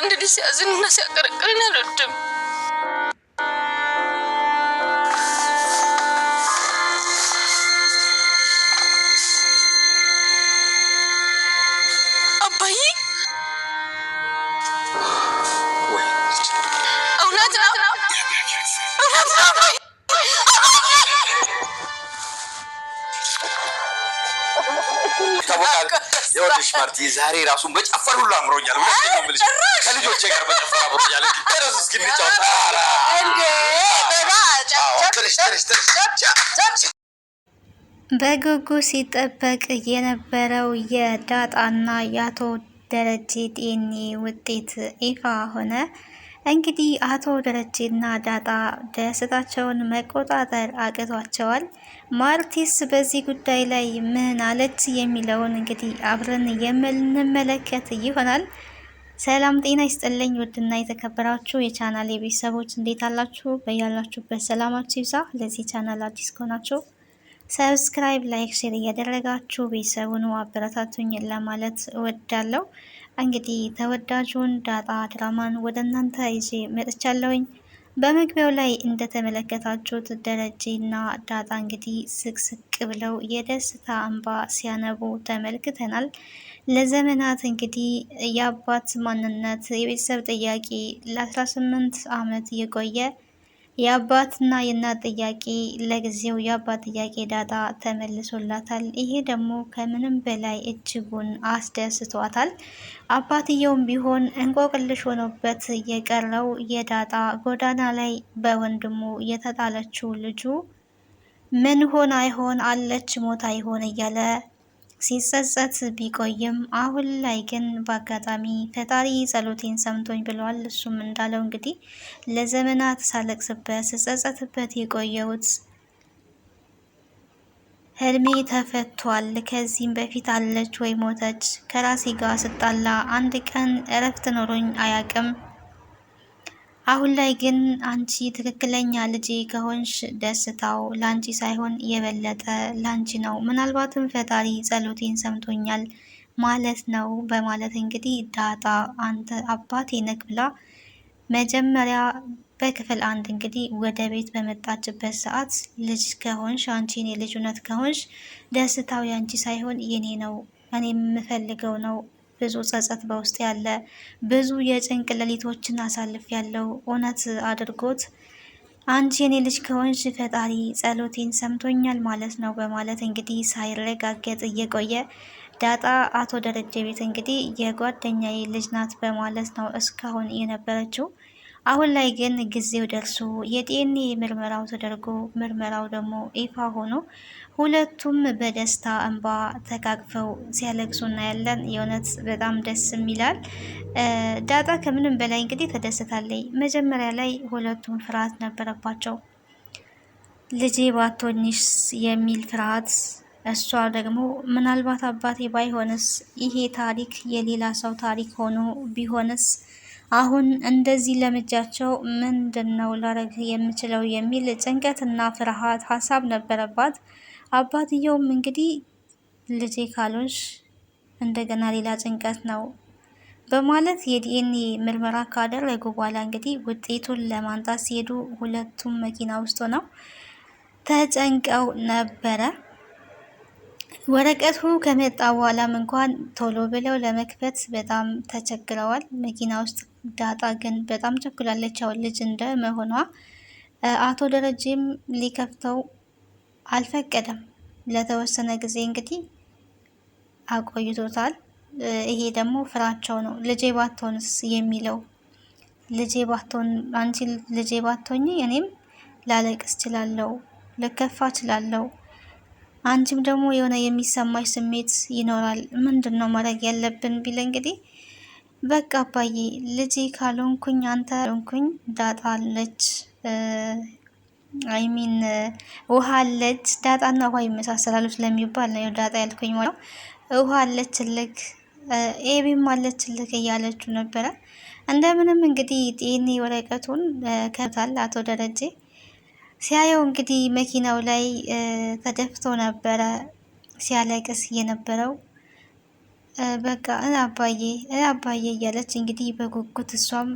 ወንድ ልጅ ሲያዝንና ሲያቀረቅረን አልወድም። አባዬ እውነት ነው አባዬ። ይኸውልሽ ማርቲ ዛሬ ራሱን በጨፈር ሁሉ አምሮኛል። ሁለቴ ነው የምልሽ ከልጆቼ ጋር በጨፈር አምሮኛል። ተረስ እስኪንጫወት በጉጉ ሲጠበቅ የነበረው የዳጣና የአቶ ደረጀ ዲኤንኤ ውጤት ይፋ ሆነ። እንግዲህ አቶ ደረጀና ዳጣ ደስታቸውን መቆጣጠር አቅቷቸዋል። ማርቲስ በዚህ ጉዳይ ላይ ምን አለች የሚለውን እንግዲህ አብረን የምንመለከት ይሆናል። ሰላም ጤና ይስጥልኝ ውድና የተከበራችሁ የቻናል የቤተሰቦች እንዴት አላችሁ? በያላችሁበት ሰላማችሁ ይብዛ። ለዚህ ቻናል አዲስ ከሆናችሁ ሰብስክራይብ፣ ላይክ፣ ሼር እያደረጋችሁ ቤተሰቡን አበረታቱኝ ለማለት እወዳለሁ። እንግዲህ ተወዳጁን ዳጣ ድራማን ወደ እናንተ ይዤ መጥቻለሁኝ። በመግቢያው ላይ እንደተመለከታችሁት ደረጀና ዳጣ እንግዲህ ስቅስቅ ብለው የደስታ እንባ ሲያነቡ ተመልክተናል። ለዘመናት እንግዲህ የአባት ማንነት የቤተሰብ ጥያቄ ለ18 ዓመት የቆየ የአባትና የእናት ጥያቄ ለጊዜው የአባት ጥያቄ ዳጣ ተመልሶላታል። ይሄ ደግሞ ከምንም በላይ እጅጉን አስደስቷታል። አባትየውም ቢሆን እንቆቅልሽ ሆኖበት የቀረው የዳጣ ጎዳና ላይ በወንድሙ የተጣለችው ልጁ ምን ሆና ይሆን አለች ሞታ ይሆን እያለ ሲጸጸት ቢቆይም አሁን ላይ ግን በአጋጣሚ ፈጣሪ ጸሎቴን ሰምቶኝ ብለዋል። እሱም እንዳለው እንግዲህ ለዘመናት ሳለቅስበት ስጸጸትበት የቆየሁት ህልሜ ተፈቷል። ከዚህም በፊት አለች ወይ ሞተች፣ ከራሴ ጋር ስጣላ አንድ ቀን እረፍት ኖሮኝ አያቅም። አሁን ላይ ግን አንቺ ትክክለኛ ልጄ ከሆንሽ ደስታው ላንቺ ሳይሆን የበለጠ ላንቺ ነው። ምናልባትም ፈጣሪ ጸሎቴን ሰምቶኛል ማለት ነው በማለት እንግዲህ ዳጣ አንተ አባቴ ነክ ብላ መጀመሪያ በክፍል 1 እንግዲህ ወደ ቤት በመጣችበት ሰዓት ልጅ ከሆንሽ አንቺ የኔ ልጅ እውነት ከሆንሽ ደስታው ያንቺ ሳይሆን የኔ ነው፣ እኔ የምፈልገው ነው። ብዙ ጸጸት በውስጥ ያለ ብዙ የጭንቅ ሌሊቶችን አሳልፍ ያለው እውነት አድርጎት አንቺ የኔ ልጅ ከሆንሽ ፈጣሪ ጸሎቴን ሰምቶኛል ማለት ነው በማለት እንግዲህ ሳይረጋገጥ እየቆየ ዳጣ አቶ ደረጀ ቤት እንግዲህ የጓደኛዬ ልጅ ናት በማለት ነው እስካሁን የነበረችው። አሁን ላይ ግን ጊዜው ደርሶ የዲኤንኤ ምርመራው ተደርጎ ምርመራው ደግሞ ይፋ ሆኖ ሁለቱም በደስታ እንባ ተቃቅፈው ሲያለቅሱ እናያለን። የእውነት በጣም ደስ ይላል። ዳጣ ከምንም በላይ እንግዲህ ተደስታለች። መጀመሪያ ላይ ሁለቱም ፍርሃት ነበረባቸው። ልጄ ባቶኝስ የሚል ፍርሃት፣ እሷ ደግሞ ምናልባት አባቴ ባይሆንስ፣ ይሄ ታሪክ የሌላ ሰው ታሪክ ሆኖ ቢሆንስ፣ አሁን እንደዚህ ለምጃቸው ምንድን ነው ላረግ የምችለው የሚል ጭንቀትና ፍርሃት ሀሳብ ነበረባት። አባትየውም እንግዲህ ልጄ ካልሆንሽ እንደገና ሌላ ጭንቀት ነው በማለት የዲኤንኤ ምርመራ ካደረጉ በኋላ እንግዲህ ውጤቱን ለማንጣት ሲሄዱ ሁለቱም መኪና ውስጥ ሆነው ተጨንቀው ነበረ። ወረቀቱ ከመጣ በኋላም እንኳን ቶሎ ብለው ለመክፈት በጣም ተቸግረዋል። መኪና ውስጥ ዳጣ ግን በጣም ቸኩላለች። ያው ልጅ እንደ መሆኗ አቶ ደረጀም ሊከፍተው አልፈቀደም። ለተወሰነ ጊዜ እንግዲህ አቆይቶታል። ይሄ ደግሞ ፍራቸው ነው። ልጄ ባትሆንስ የሚለው ልጄ ባትሆን አንቺ ልጄ ባትሆኚ እኔም ላለቅስ እችላለሁ፣ ልከፋ እችላለሁ፣ አንቺም ደግሞ የሆነ የሚሰማሽ ስሜት ይኖራል። ምንድን ነው ማድረግ ያለብን ቢል እንግዲህ በቃ አባዬ ልጄ ካልሆንኩኝ አንተ ሆንኩኝ ዳጣ አለች አይሚን ውሃ አለች። ዳጣና ውሃ ይመሳሰላሉ ስለሚባል ነው ዳጣ ያልኩኝ ማለት ነው። ውሃ አለችልክ ኤቢም አለችልክ እያለችው ነበረ። እንደምንም እንግዲህ ዲኤንኤ ወረቀቱን ከታል አቶ ደረጀ ሲያየው እንግዲህ መኪናው ላይ ተደፍቶ ነበረ ሲያለቅስ የነበረው። በቃ አባዬ እያለች እንግዲህ በጉጉት እሷም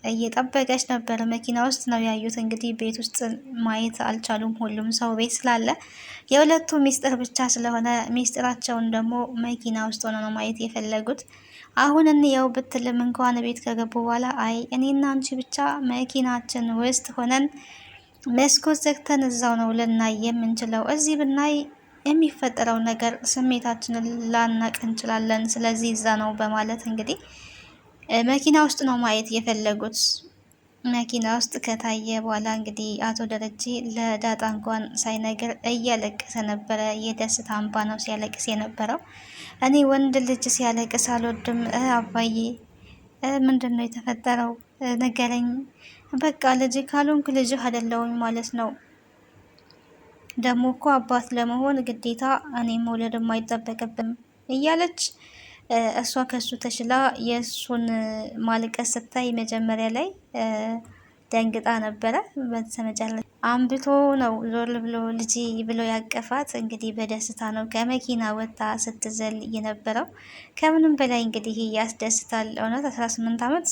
እየጠበቀች ነበር። መኪና ውስጥ ነው ያዩት። እንግዲህ ቤት ውስጥ ማየት አልቻሉም። ሁሉም ሰው ቤት ስላለ የሁለቱ ሚስጥር ብቻ ስለሆነ ሚስጥራቸውን ደግሞ መኪና ውስጥ ሆነ ነው ማየት የፈለጉት። አሁን እንየው ብትልም እንኳን ቤት ከገቡ በኋላ አይ እኔና አንቺ ብቻ መኪናችን ውስጥ ሆነን መስኮት ዘግተን እዛው ነው ልናይ የምንችለው። እዚህ ብናይ የሚፈጠረው ነገር ስሜታችንን ላናቅ እንችላለን። ስለዚህ እዛ ነው በማለት እንግዲህ መኪና ውስጥ ነው ማየት የፈለጉት። መኪና ውስጥ ከታየ በኋላ እንግዲህ አቶ ደረጀ ለዳጣ እንኳን ሳይነግር እያለቀሰ ነበረ። የደስታ እንባ ነው ሲያለቅስ የነበረው። እኔ ወንድ ልጅ ሲያለቅስ አልወድም አባዬ፣ ምንድን ነው የተፈጠረው? ንገረኝ። በቃ ልጅ ካልሆንክ ልጅህ አይደለሁም ማለት ነው። ደግሞ እኮ አባት ለመሆን ግዴታ እኔ መውለድም አይጠበቅብም እያለች እሷ ከሱ ተሽላ የእሱን ማልቀስ ስታይ መጀመሪያ ላይ ደንግጣ ነበረ። በተመጨረሻ አንብቶ ነው ዞር ብሎ ልጅ ብሎ ያቀፋት። እንግዲህ በደስታ ነው ከመኪና ወጣ ስትዘል የነበረው። ከምንም በላይ እንግዲህ ያስደስታል። እውነት 18 ዓመት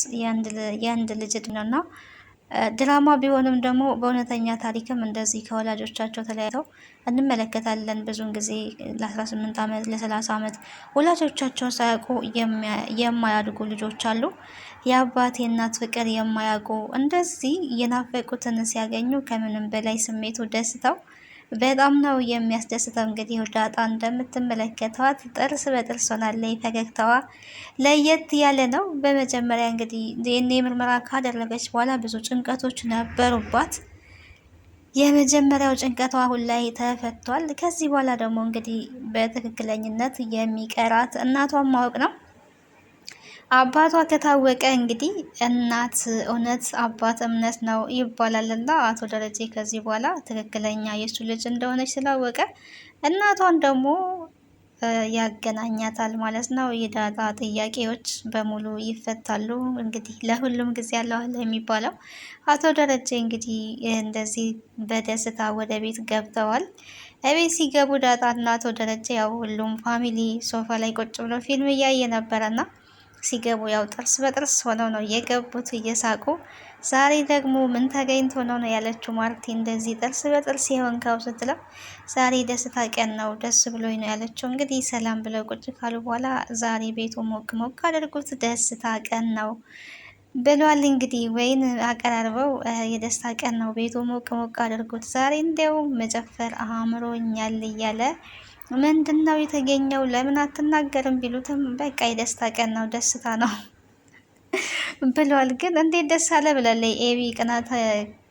የአንድ ልጅ ነውና ድራማ ቢሆንም ደግሞ በእውነተኛ ታሪክም እንደዚህ ከወላጆቻቸው ተለያይተው እንመለከታለን። ብዙውን ጊዜ ለ18 ዓመት ለ30 ዓመት ወላጆቻቸው ሳያውቁ የማያድጉ ልጆች አሉ። የአባት የእናት ፍቅር የማያውቁ እንደዚህ የናፈቁትን ሲያገኙ ከምንም በላይ ስሜቱ ደስታው በጣም ነው የሚያስደስተው። እንግዲህ ዳጣ እንደምትመለከተዋት ጥርስ በጥርስ ሆናለች። ፈገግታዋ ለየት ያለ ነው። በመጀመሪያ እንግዲህ ዲኤንኤ ምርመራ ካደረገች በኋላ ብዙ ጭንቀቶች ነበሩባት። የመጀመሪያው ጭንቀቷ አሁን ላይ ተፈቷል። ከዚህ በኋላ ደግሞ እንግዲህ በትክክለኝነት የሚቀራት እናቷን ማወቅ ነው። አባቷ ከታወቀ እንግዲህ እናት እውነት አባት እምነት ነው ይባላልና አቶ ደረጀ ከዚህ በኋላ ትክክለኛ የእሱ ልጅ እንደሆነች ስላወቀ እናቷን ደግሞ ያገናኛታል ማለት ነው። የዳጣ ጥያቄዎች በሙሉ ይፈታሉ። እንግዲህ ለሁሉም ጊዜ ያለው የሚባለው አቶ ደረጀ እንግዲህ እንደዚህ በደስታ ወደ ቤት ገብተዋል። እቤት ሲገቡ ዳጣና አቶ ደረጀ ያው ሁሉም ፋሚሊ ሶፋ ላይ ቁጭ ብሎ ፊልም እያየ ነበረና ሲገቡ ያው ጥርስ በጥርስ ሆነው ነው የገቡት እየሳቁ። ዛሬ ደግሞ ምን ተገኝቶ ነው ያለችው ማርቲ። እንደዚህ ጥርስ በጥርስ የሆንከው ስትለው ዛሬ ደስታ ቀን ነው ደስ ብሎኝ ነው ያለችው። እንግዲህ ሰላም ብለው ቁጭ ካሉ በኋላ ዛሬ ቤቱ ሞቅ ሞቅ አድርጉት ደስታ ቀን ነው ብሏል። እንግዲህ ወይን አቀራርበው የደስታ ቀን ነው ቤቱ ሞቅ ሞቅ አድርጉት ዛሬ እንዲያው መጨፈር አምሮኛል እያለ ምንድን ነው የተገኘው? ለምን አትናገርም ቢሉትም በቃ የደስታ ቀን ነው ደስታ ነው ብሏል። ግን እንዴት ደስ አለ ብላለች ኤቢ።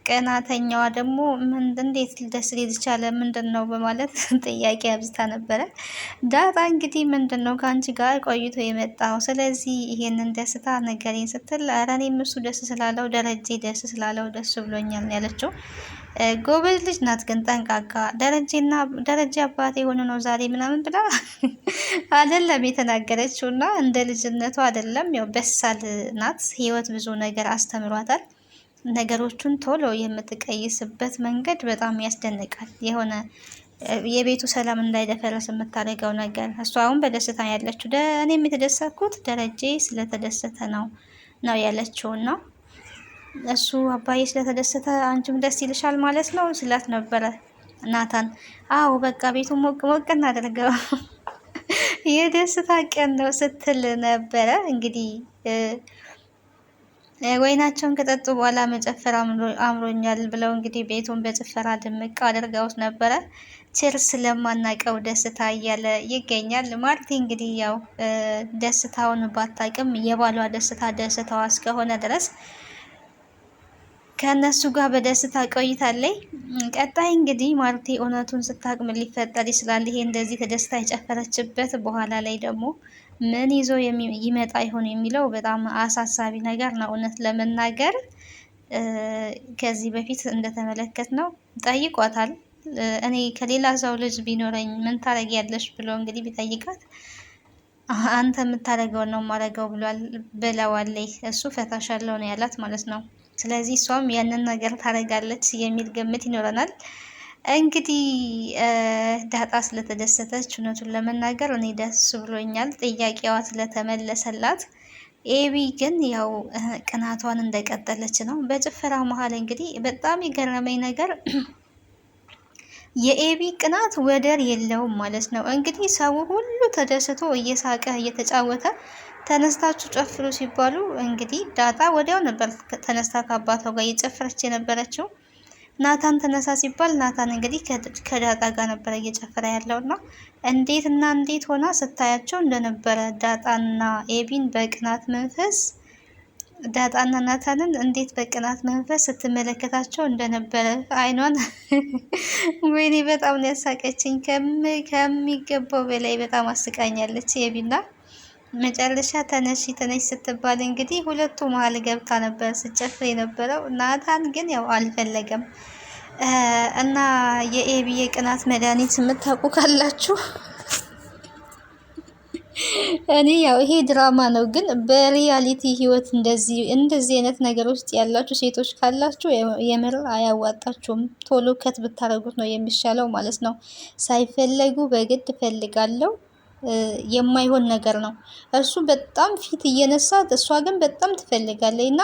ቀናተኛዋ ደግሞ እንዴት ደስ ሊል ቻለ ምንድን ነው በማለት ጥያቄ አብዝታ ነበረ። ዳጣ እንግዲህ ምንድን ነው ከአንቺ ጋር ቆይቶ የመጣው ስለዚህ ይሄንን ደስታ ነገሬን ስትል ኧረ እኔም እሱ ደስ ስላለው ደረጀ ደስ ስላለው ደስ ብሎኛል ያለችው። ጎበዝ ልጅ ናት ግን ጠንቃቃ። ደረጀ አባቴ የሆነ ነው ዛሬ ምናምን ብላ አይደለም የተናገረችው እና እንደ ልጅነቷ አይደለም። ያው በሳል ናት። ህይወት ብዙ ነገር አስተምሯታል። ነገሮቹን ቶሎ የምትቀይስበት መንገድ በጣም ያስደንቃል። የሆነ የቤቱ ሰላም እንዳይደፈረስ የምታደርገው ነገር እሷ አሁን በደስታ ያለችው እኔም የተደሰትኩት ደረጀ ስለተደሰተ ነው ያለችው እና እሱ አባዬ ስለተደሰተ አንቺም ደስ ይልሻል ማለት ነው ስላት ነበረ ናታን። አዎ በቃ ቤቱን ሞቅ ሞቅ እናደርገው የደስታ ቀን ነው ስትል ነበረ። እንግዲህ ወይናቸውን ከጠጡ በኋላ መጨፈር አምሮኛል ብለው እንግዲህ ቤቱን በጭፈራ ድምቅ አድርገውት ነበረ። ችርስ ለማናቀው ደስታ እያለ ይገኛል። ማርቲ እንግዲህ ያው ደስታውን ባታቅም የባሏ ደስታ ደስታዋ እስከሆነ ድረስ ከእነሱ ጋር በደስታ ቆይታለች። ቀጣይ እንግዲህ ማርቲ እውነቱን ስታቅ ምን ሊፈጠር ይችላል? ይሄ እንደዚህ ተደስታ የጨፈረችበት በኋላ ላይ ደግሞ ምን ይዞ ይመጣ ይሆን የሚለው በጣም አሳሳቢ ነገር ነው። እውነት ለመናገር ከዚህ በፊት እንደተመለከት ነው ጠይቋታል። እኔ ከሌላ ሰው ልጅ ቢኖረኝ ምን ታረጊያለሽ ብሎ እንግዲህ ቢጠይቃት አንተ የምታደርገውን ነው የማደርገው ብለዋለች። እሱ ፈታሻለሁ ነው ያላት ማለት ነው። ስለዚህ እሷም ያንን ነገር ታደርጋለች የሚል ግምት ይኖረናል። እንግዲህ ዳጣ ስለተደሰተች እውነቱን ለመናገር እኔ ደስ ብሎኛል፣ ጥያቄዋ ስለተመለሰላት። ኤቢ ግን ያው ቅናቷን እንደቀጠለች ነው። በጭፈራ መሀል እንግዲህ በጣም የገረመኝ ነገር የኤቢ ቅናት ወደር የለውም ማለት ነው። እንግዲህ ሰው ሁሉ ተደስቶ እየሳቀ እየተጫወተ ተነስታችሁ ጨፍሩ ሲባሉ እንግዲህ ዳጣ ወዲያው ነበር ተነስታ ከአባቷ ጋር እየጨፈረች የነበረችው። ናታን ተነሳ ሲባል ናታን እንግዲህ ከዳጣ ጋር ነበረ እየጨፈረ ያለውና እንዴት ሆና ስታያቸው እንደነበረ ዳጣና ኤቢን በቅናት መንፈስ ዳጣና ናታንን እንዴት በቅናት መንፈስ ስትመለከታቸው እንደነበረ አይኗን ወይኔ በጣም ነው ያሳቀችኝ። ከሚገባው በላይ በጣም አስቃኛለች ኤቢና መጨረሻ ተነሽ ስትባል እንግዲህ ሁለቱ መሀል ገብታ ነበር ስጨፍር የነበረው። ናታን ግን ያው አልፈለገም እና የኤቢ የቅናት መድኃኒት የምታውቁ ካላችሁ እኔ ያው ይሄ ድራማ ነው፣ ግን በሪያሊቲ ህይወት እንደዚህ አይነት ነገር ውስጥ ያላችሁ ሴቶች ካላችሁ የምር አያዋጣችሁም። ቶሎ ከት ብታረጉት ነው የሚሻለው ማለት ነው። ሳይፈለጉ በግድ ፈልጋለሁ የማይሆን ነገር ነው። እሱ በጣም ፊት እየነሳት እሷ ግን በጣም ትፈልጋለች እና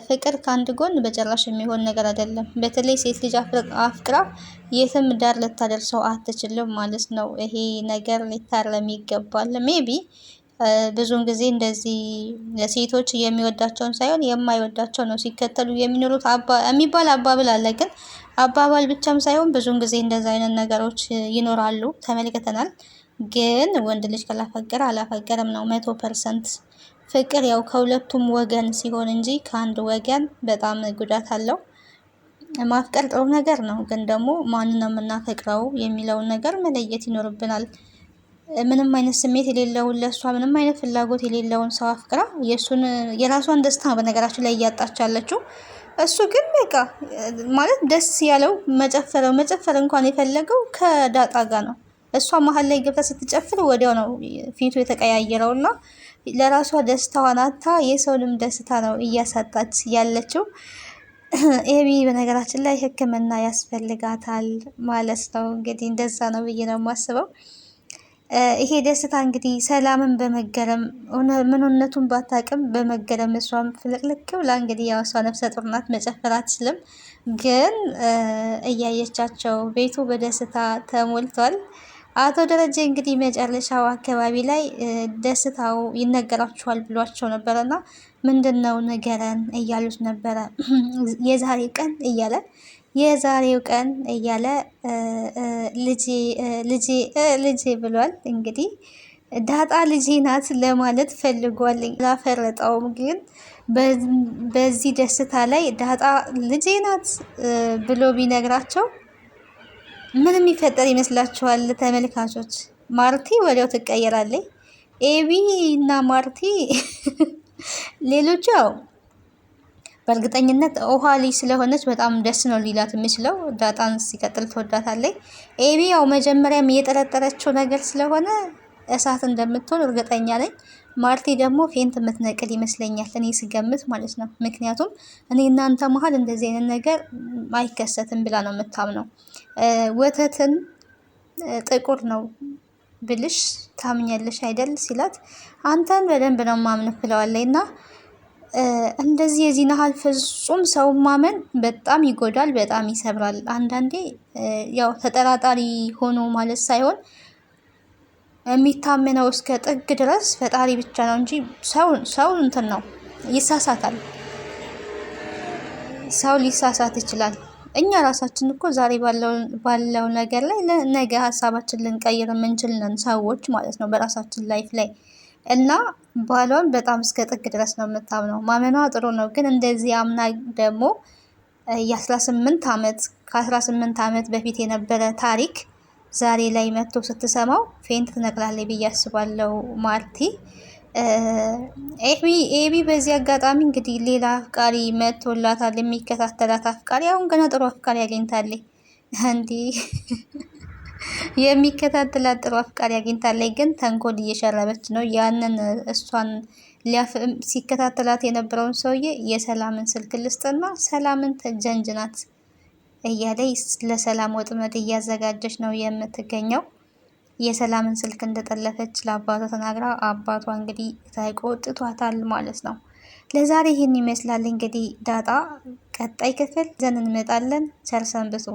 ፍቅር ከአንድ ጎን በጭራሽ የሚሆን ነገር አይደለም። በተለይ ሴት ልጅ አፍቅራ የትም ዳር ልታደርሰው አትችልም ማለት ነው። ይሄ ነገር ሊታረም ይገባል። ሜቢ ብዙውን ጊዜ እንደዚህ ሴቶች የሚወዳቸውን ሳይሆን የማይወዳቸው ነው ሲከተሉ የሚኖሩት የሚባል አባባል አለ። ግን አባባል ብቻም ሳይሆን ብዙውን ጊዜ እንደዚህ አይነት ነገሮች ይኖራሉ፣ ተመልክተናል። ግን ወንድ ልጅ ካላፈቀረ አላፈቀረም ነው 100%። ፍቅር ያው ከሁለቱም ወገን ሲሆን እንጂ ከአንድ ወገን በጣም ጉዳት አለው። ማፍቀር ጥሩ ነገር ነው፣ ግን ደግሞ ማንን ነው የምናፈቅረው የሚለውን ነገር መለየት ይኖርብናል። ምንም አይነት ስሜት የሌለውን ለእሷ ምንም አይነት ፍላጎት የሌለውን ሰው አፍቅራ የራሷን ደስታ በነገራችን ላይ እያጣች ያለችው። እሱ ግን በቃ ማለት ደስ ያለው መጨፈር እንኳን የፈለገው ከዳጣ ጋር ነው። እሷ መሀል ላይ ገብታ ስትጨፍር ወዲያው ነው ፊቱ የተቀያየረውና ለራሷ ደስታዋን አታ የሰውንም ደስታ ነው እያሳጣች ያለችው። ኤቢ በነገራችን ላይ ሕክምና ያስፈልጋታል ማለት ነው። እንግዲህ እንደዛ ነው ብዬ ነው የማስበው። ይሄ ደስታ እንግዲህ ሰላምን በመገረም ምንነቱን ባታቅም በመገረም እሷም ፍልቅልቅ ብላ እንግዲህ ያው እሷ ነፍሰ ጡር ናት፣ መጨፈር አትችልም። ግን እያየቻቸው ቤቱ በደስታ ተሞልቷል። አቶ ደረጀ እንግዲህ መጨረሻው አካባቢ ላይ ደስታው ይነገራችኋል ብሏቸው ነበረ እና ምንድን ነው ንገረን እያሉት ነበረ። የዛሬው ቀን እያለ ልጄ ብሏል። እንግዲህ ዳጣ ልጄ ናት ለማለት ፈልጓል። አላፈረጠውም፣ ግን በዚህ ደስታ ላይ ዳጣ ልጄ ናት ብሎ ቢነግራቸው ምን የሚፈጠር ይመስላችኋል ተመልካቾች? ማርቲ ወዲያው ትቀየራለች። ኤቢ እና ማርቲ ሌሎቹ ያው በእርግጠኝነት ውሃ ልጅ ስለሆነች በጣም ደስ ነው ሊላት የሚችለው። ዳጣን ሲቀጥል ትወዳታለች። ኤቢ ያው መጀመሪያም እየጠረጠረችው ነገር ስለሆነ እሳት እንደምትሆን እርግጠኛ ነኝ። ማርቲ ደግሞ ፌንት የምትነቅል ይመስለኛል እኔ ስገምት ማለት ነው። ምክንያቱም እኔ እናንተ መሀል እንደዚህ አይነት ነገር አይከሰትም ብላ ነው የምታምነው። ወተትን ጥቁር ነው ብልሽ ታምኛለሽ አይደል ሲላት አንተን በደንብ ነው ማምነው ብለዋለች። እና እንደዚህ የዚህ ናሃል ፍጹም ሰው ማመን በጣም ይጎዳል፣ በጣም ይሰብራል። አንዳንዴ ያው ተጠራጣሪ ሆኖ ማለት ሳይሆን የሚታመነው እስከ ጥግ ድረስ ፈጣሪ ብቻ ነው እንጂ ሰው እንትን ነው ይሳሳታል። ሰው ሊሳሳት ይችላል። እኛ ራሳችን እኮ ዛሬ ባለው ነገር ላይ ነገ ሀሳባችን ልንቀይር የምንችል ነን ሰዎች ማለት ነው በራሳችን ላይፍ ላይ። እና ባሏን በጣም እስከ ጥግ ድረስ ነው የምታምነው። ማመኗ ጥሩ ነው፣ ግን እንደዚህ አምና ደግሞ ከ18 ዓመት በፊት የነበረ ታሪክ ዛሬ ላይ መጥቶ ስትሰማው ፌንት ትነቅላለች ብዬ አስባለሁ ማርቲ። ኤቢ በዚህ አጋጣሚ እንግዲህ ሌላ አፍቃሪ መጥቶላታል፣ የሚከታተላት አፍቃሪ። አሁን ገና ጥሩ አፍቃሪ አግኝታለች። እንዲህ የሚከታተላት ጥሩ አፍቃሪ አግኝታለች፣ ግን ተንኮል እየሸረበች ነው። ያንን እሷን ሲከታተላት የነበረውን ሰውዬ የሰላምን ስልክ ልስጥና ሰላምን ተጀንጅናት እያለች ለሰላም ወጥመድ እያዘጋጀች ነው የምትገኘው። የሰላምን ስልክ እንደጠለፈች ለአባቷ ተናግራ አባቷ እንግዲህ ተቆጥቷታል ማለት ነው። ለዛሬ ይህን ይመስላል እንግዲህ ዳጣ። ቀጣይ ክፍል ይዘን እንመጣለን። ቸር ሰንብቱ።